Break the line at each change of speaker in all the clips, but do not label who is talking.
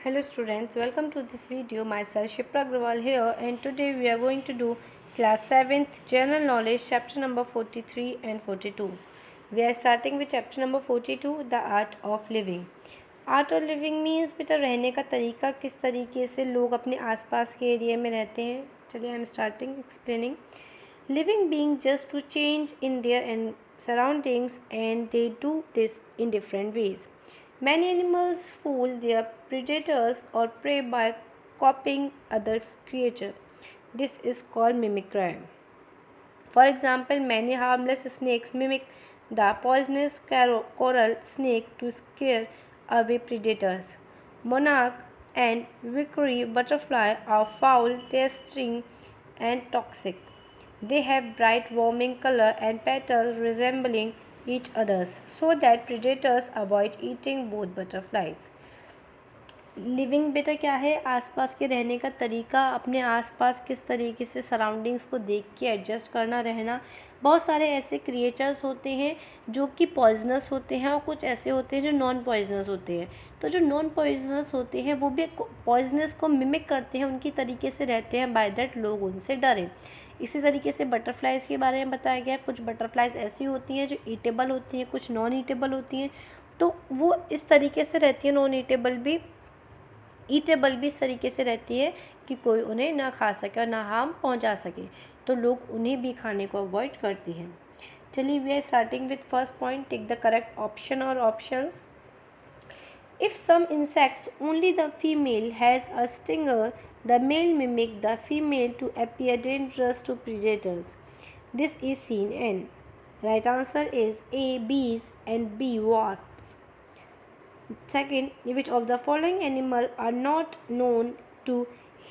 Hello students, welcome to this video. Myself Shipra Agrawal here, and today we are going to do class 7th general knowledge chapter number 43 and 42. We are starting with chapter number 42, the art of living. Art of living means बेटा रहने का तरीका, किस तरीके से लोग अपने आसपास के एरिया में रहते हैं. चलिए I am starting explaining. Living beings just to change in their surroundings, and they do this in different ways. Many animals fool their predators or prey by copying other creatures. This is called mimicry. For example, many harmless snakes mimic the poisonous coral snake to scare away predators. Monarch and victory butterfly are foul, tasting, and toxic. They have bright warming color and petals resembling each other's, so that predators avoid eating both butterflies. Living बेटा क्या है, आसपास के रहने का तरीका, अपने आसपास किस तरीके से सराउंडिंग्स को देख के एडजस्ट करना, रहना. बहुत सारे ऐसे क्रिएचर्स होते हैं जो कि पॉइजनस होते हैं और कुछ ऐसे होते हैं जो नॉन पॉइजनस होते हैं. तो जो नॉन पॉइजनस होते हैं वो भी पॉइजनस को मिमिक करते हैं, उनकी तरीके से रहते हैं, बाय दैट लोग उनसे डरें. इसी तरीके से बटरफ्लाइज़ के बारे में बताया गया. कुछ बटरफ्लाइज ऐसी होती हैं जो ईटेबल होती हैं, कुछ नॉन ईटेबल होती हैं. तो वो इस तरीके से रहती है, नॉन ईटेबल भी इस तरीके से रहती है कि कोई उन्हें ना खा सके और ना हार्म पहुंचा सके, तो लोग उन्हें भी खाने को अवॉइड करते हैं. चलिए we are starting with first point. Take the correct option और options. If some insects only the female has a stinger, the male mimic the female to appear dangerous to predators. This is seen in. Right answer is A. Bees and B. Wasps. Second, which of the following animal are not known to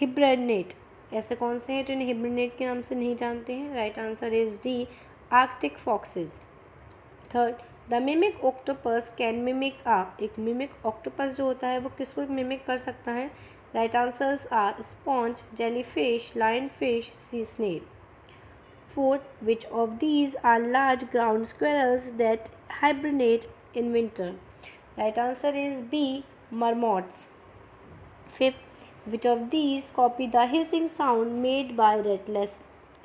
hibernate? ऐसे कौन से हैं जो इन्हें हिबरनेट के नाम से नहीं जानते हैं? Right answer is D. Arctic foxes. Third, the mimic octopus can mimic a. एक मिमिक ऑक्टोपस जो होता है वो किसको मिमिक कर सकता है? Right answers are sponge, jellyfish, lion fish, sea snail. Fourth, which of these are large ground squirrels that hibernate in winter? Right answer is B. Marmots. Fifth, which of these copy the hissing sound made by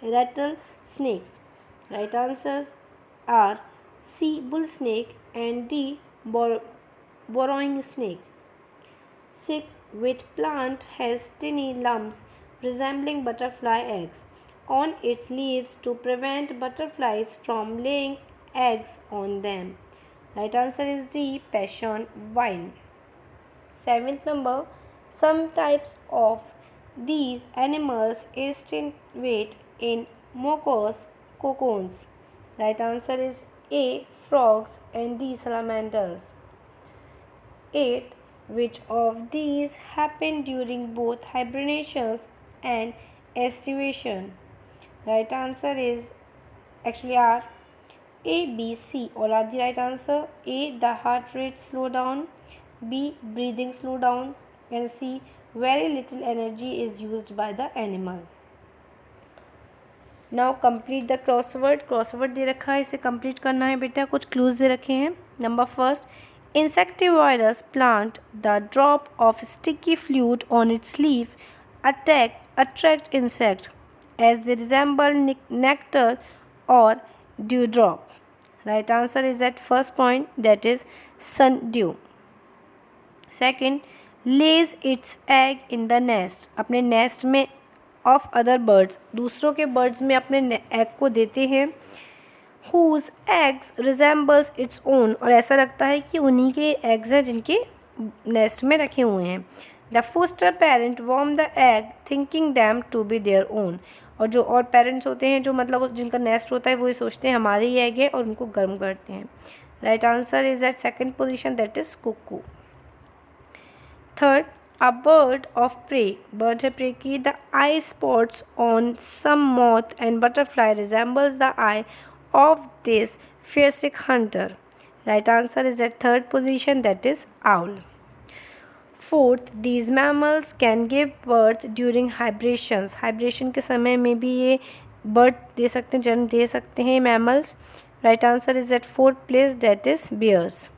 rattlesnakes? Right answers are C. Bull snake and D. Burrowing snake. Sixth, which plant has tiny lumps resembling butterfly eggs on its leaves to prevent butterflies from laying eggs on them? Right answer is D. Passion vine. Seventh number, some types of these animals estimate in mucous cocoons. Right answer is A. Frogs and D. Salamanders. Eighth, which of these happen during both hibernations and estivation? Right answer is actually R. A, B, C all are the right answer. A, the heart rate slow down. B, breathing slow down. And C, very little energy is used by the animal. Now complete the crossword. crossword दे रखा है, इसे complete करना है बेटा. कुछ clues दे रखे हैं. Number first, insectivorous plant, the drop of sticky fluid on its leaf attract insect as they resemble nectar or dewdrop. Right answer is at first point, that is sundew. Second, lays its egg in the nest. अपने nest में of other birds, दूसरों के birds में अपने egg को देते हैं. Whose eggs resembles its own, और ऐसा लगता है कि उन्हीं के eggs हैं जिनके nest में रखे हुए हैं. The foster parent warm the egg thinking them to be their own. और जो और पेरेंट्स होते हैं जो मतलब जिनका नेस्ट होता है वो ये सोचते हैं हमारे ही एग है और उनको गर्म करते हैं. Right answer is at second position, that is cuckoo. Third, a bird of prey, bird है प्रे की. The eye spots on some moth and butterfly resembles the eye of this fiercest hunter. Right answer is at third position, that is owl. Fourth, these mammals can give birth during hibernations. Hibernation के समय में भी ये birth दे सकते हैं, जन्म दे सकते हैं mammals. Right answer is at fourth place, that is bears.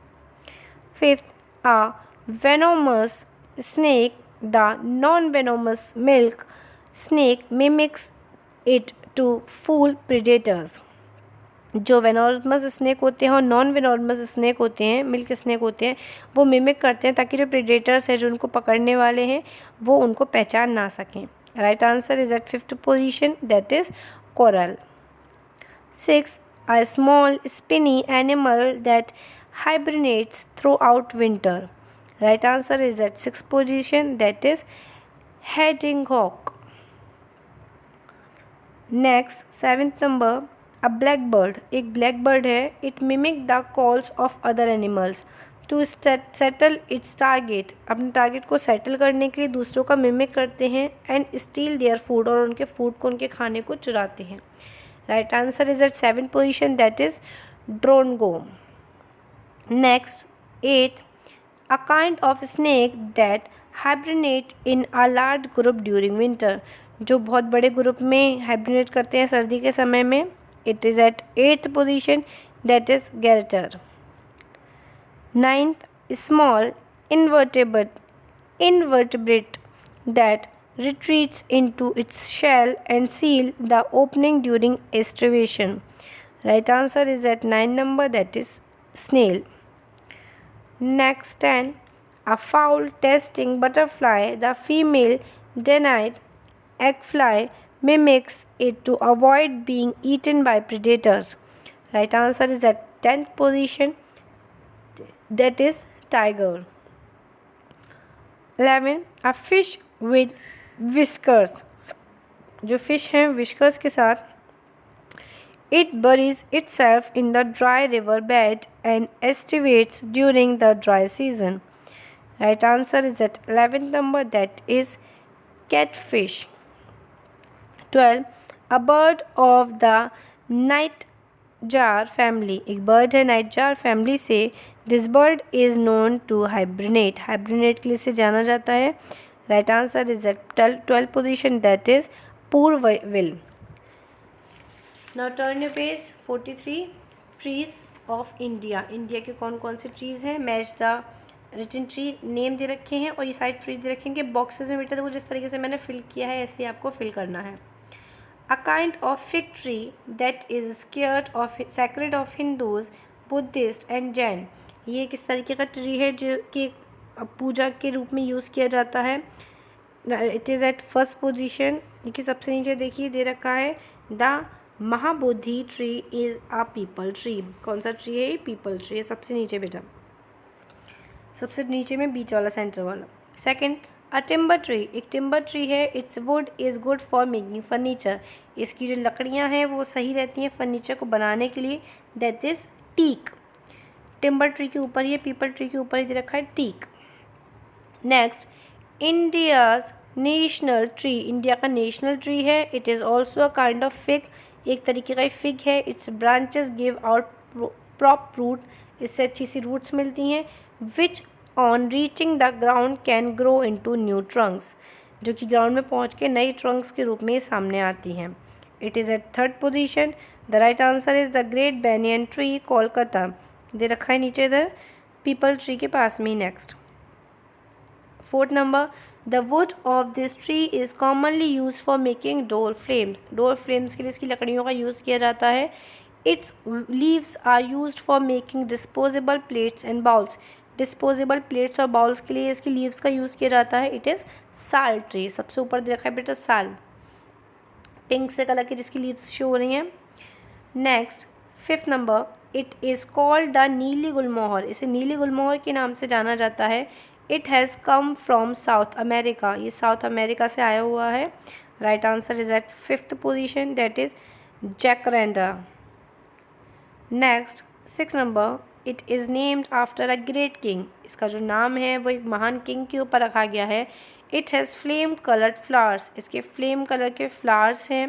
Fifth, a venomous snake, the non-venomous milk snake mimics it to fool predators. जो वेनोमस स्नेक होते हैं और नॉन वेनोमस स्नेक होते हैं, मिल्क स्नेक होते हैं, वो मिमिक करते हैं ताकि जो प्रेडेटर्स हैं जो उनको पकड़ने वाले हैं वो उनको पहचान ना सकें. Right answer is at 5th position, that is coral. 6. A small spiny animal that hibernates throughout winter. Right answer is at 6th position, that is hedgehog. Next, 7th number, a blackbird. एक blackbird है. It mimic the calls of other animals to settle its target. अपने target को settle करने के लिए दूसरों का mimic करते हैं and steal their food, और उनके फूड को, उनके खाने को चुराते हैं. Right answer is at 7th position, that is drongo. Next, 8. A kind of snake that hibernate in a large group during winter. जो बहुत बड़े ग्रुप में हाइब्रिनेट करते हैं सर्दी के समय में. It is at 8th position, that is garter. 9th, small invertebrate that retreats into its shell and seal the opening during estivation. Right answer is at 9 number, that is snail. Next, 10. A foul tasting butterfly, the female denide eggfly, mimics it to avoid being eaten by predators. Right answer is at 10th position, that is tiger. 11. A fish with whiskers. जो fish हैं whiskers के साथ. It buries itself in the dry river bed and estivates during the dry season. Right answer is at 11th number, that is catfish. 12. A bird of the nightjar family. एक bird है nightjar family से. This bird is known to hibernate. hibernate के लिए से जाना जाता है. Right answer is at 12th position, that is purvill. Now turn your page. 43. Trees of India. India के कौन कौन से ट्रीज़ हैं? Match the written tree name दे रखे हैं और ये सारे ट्री दे रखे हैं कि बॉक्सेस में बेटा देखो जिस तरीके से मैंने फिल किया है ऐसे ही आपको फिल करना है. A kind of fig tree that is sacred of Hindus, Buddhists and Jain. ये किस तरीके का ट्री है जो कि पूजा के रूप में यूज़ किया जाता है. It is at 1st position. देखिए सबसे नीचे देखिए दे रखा है the Mahabodhi tree is a peepal tree. कौन सा ट्री है? पीपल ट्री है सबसे नीचे बेटा, सबसे नीचे में बीच वाला सेंटर वाला. सेकंड, अ टिम्बर ट्री. एक टिम्बर ट्री है. It's would is good for making furniture. इसकी जो लकड़ियाँ हैं वो सही रहती हैं फर्नीचर को बनाने के लिए. That is teak. Timber tree के ऊपर ये पीपल ट्री के ऊपर ही दे रखा है teak. Next, India's national tree. India का नेशनल ट्री है. It is also a kind of fig. एक तरीके का फिग है. Its branches give out prop root. इससे अच्छी सी रूट्स मिलती हैं. Which on reaching the ground can grow into new trunks. जो कि ग्राउंड में पहुंच के नई ट्रंक्स के रूप में सामने आती हैं. It is at 3rd position. The right answer is the great banyan tree, Kolkata. दे रखा है नीचे इधर पीपल ट्री के पास में. Next, 4th number, the wood of this tree is commonly use for making door frames. Door frames के लिए इसकी लकड़ियों का यूज़ किया जाता है. Its leaves are used for making disposable plates and bowls. Disposable plates और बाउल्स के लिए इसकी लीव्स का यूज़ किया जाता है. इट इज़ साल ट्री. सबसे ऊपर दे रखा है बेटा साल, पिंक से कलर की जिसकी लीव्स शो हो रही हैं. Next, 5th number, it is called the नीली गुलमोहर. इसे नीली गुलमोहर के नाम से जाना जाता है. It has come from South America. ये साउथ अमेरिका से आया हुआ है. Right answer is at 5th position, that is jacaranda. Next, 6th number, it is named after a great king. इसका जो नाम है वो एक महान किंग के ऊपर रखा गया है. It has flame coloured flowers. इसके फ्लेम कलर के फ्लावर्स हैं.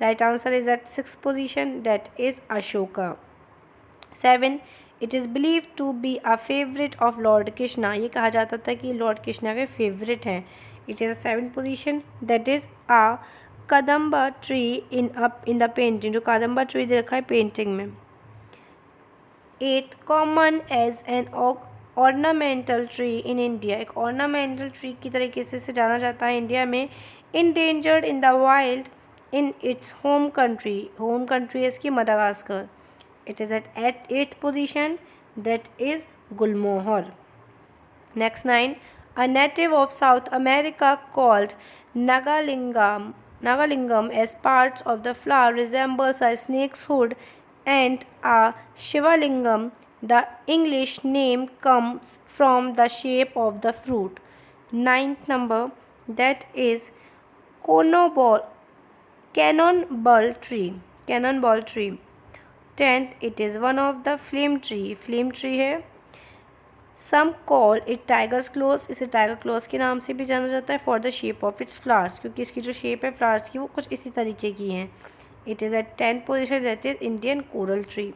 Right answer is at 6th position, that is Ashoka. 7, it is believe to be a favourite of lord Krishna. ये कहा जाता था कि लॉर्ड कृष्णा के फेवरेट हैं. It is 7th position, that is a kadamba tree in the painting. जो kadamba tree दे रखा है पेंटिंग में. 8, common as an ornamental tree in India, एक ऑर्नामेंटल ट्री की तरीके से जाना जाता है इंडिया में. Endangered in the wild in its home country है इसकी Madagascar. It is at 8th position, that is gulmohar. Next 9. A native of South America called Nagalingam as parts of the flower resembles a snake's hood and a Shivalingam. The English name comes from the shape of the fruit. 9th number, that is cannonball tree. 10th, it is one of the flame tree है. Some call it tiger's claws. इसे tiger clause के नाम से भी जाना जाता है. For the shape of its flowers, क्योंकि इसकी जो शेप है फ्लावर्स की वो कुछ इसी तरीके की हैं. It is at 10th position, that is Indian coral tree.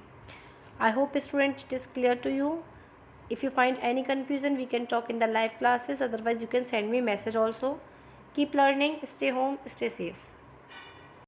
I hope student it is clear to you. If you find any confusion, we can talk in the live classes. Otherwise, you can send me a message also. Keep learning, stay home, stay safe.